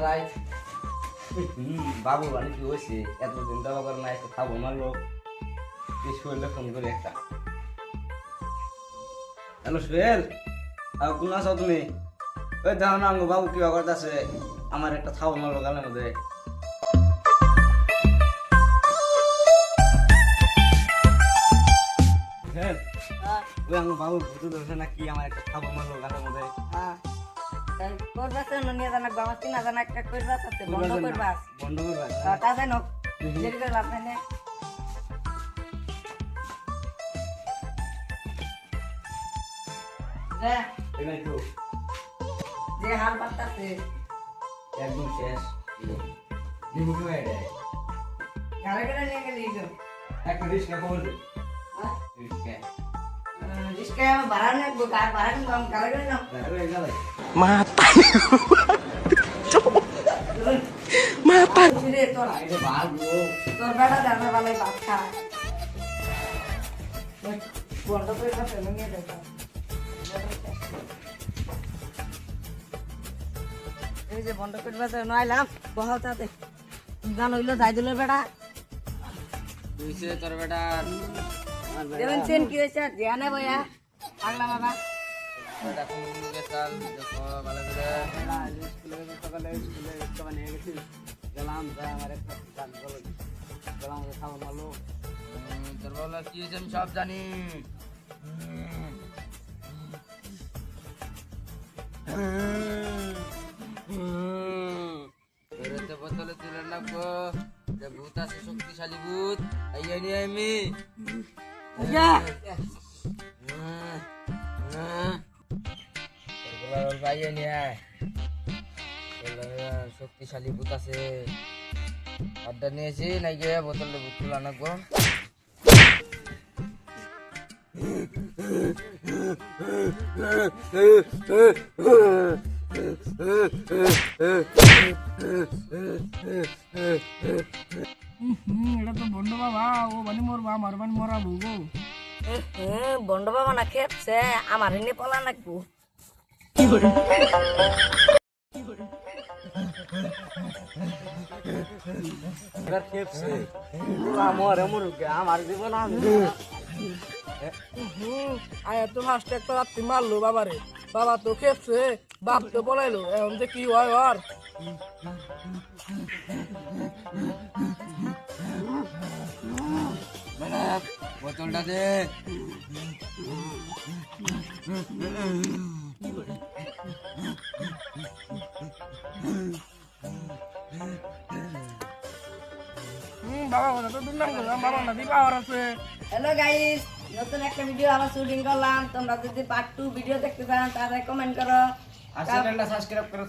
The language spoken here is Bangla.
রাই বাবু মানে কি হয়েছে এতদিন দেওয়া করে না একটু খাবো মারলো সোহেলটা ফোন করে একটা হ্যালো সোহেল কোন আছো তুমি ওই দেখো না আমার বাবু কি করতেছে আমার একটা খাবো মারলো গালের মধ্যে ওই আমার বাবু ভুতু ধরছে না কি আমার একটা খাবো মারলো গালের মধ্যে করবাস নিয়ে জানাক বাবা চিনা জানা একটা করবাস আছে বন্ধ করবাস বন্ধ করবা তা জানো দেরি করে লাভ নাই রে এটাই তো যে হাল পাতাছে একদম শেষ দিন কি হয় রে গালে গালে নিয়ে গেলি তো একটা রিস্কা খবর দে হ্যাঁ রিস্কা রিস্কা বাড়ান না গাল বাড়ান কম গালে গালে না আরে গালে mata mata রে তোর এটা বাল গো তোর বেটা জানা ভালো ভাত খা বন্ধ করে না ফেলে নিয়ে দেখা এই যে বন্ধ করবাস নইলাম বহাও তাতে গান হইলো যাই দিল বেটা তুইছে তোর বেটা দেবেন চেন কি হয়েছে ধ্যানে বয়া আগলা বাবা বেটা কোন দিকে চাল দেখো ভালো করে স্কুলে সকালে স্কুলে সকালে নিয়ে গেছি গেলাম তাই আমার একটা গান বলো গেলাম খাবার মারলো তোর বলো কি হয়েছে আমি সব জানি বেরোতে বোতলে তুলে রাখবো যে ভূত আছে শক্তিশালী ভূত আইয়া নিয়ে আমি বাইয়ে নিয়ে শক্তিশালী ভূত আছে অর্ডার নিয়েছি নাই গিয়ে বোতলে ভূত তুলে আনবো এটা তো বন্ধ বাবা ও বানি মোর বা মার বানি মরা বুগো বন্ড বাবা না খেপছে আমার এনে পলা নাকবো এবার খেপছে আমার এমন আমার জীবন আমি আয় তো ফার্স্ট একটা রাত্রি মারলো বাবারে বাবা তো খেপছে বাপ তো বলাইলো এখন যে কি হয় আর বোতলটা দে বাবা কথা তো দুর্নাম করলাম বাবা না দিবা আর আছে হ্যালো গাইস নতুন একটা ভিডিও আবার শুটিং করলাম তোমরা যদি পার্ট 2 ভিডিও দেখতে চান তাহলে কমেন্ট করো আর চ্যানেলটা সাবস্ক্রাইব করে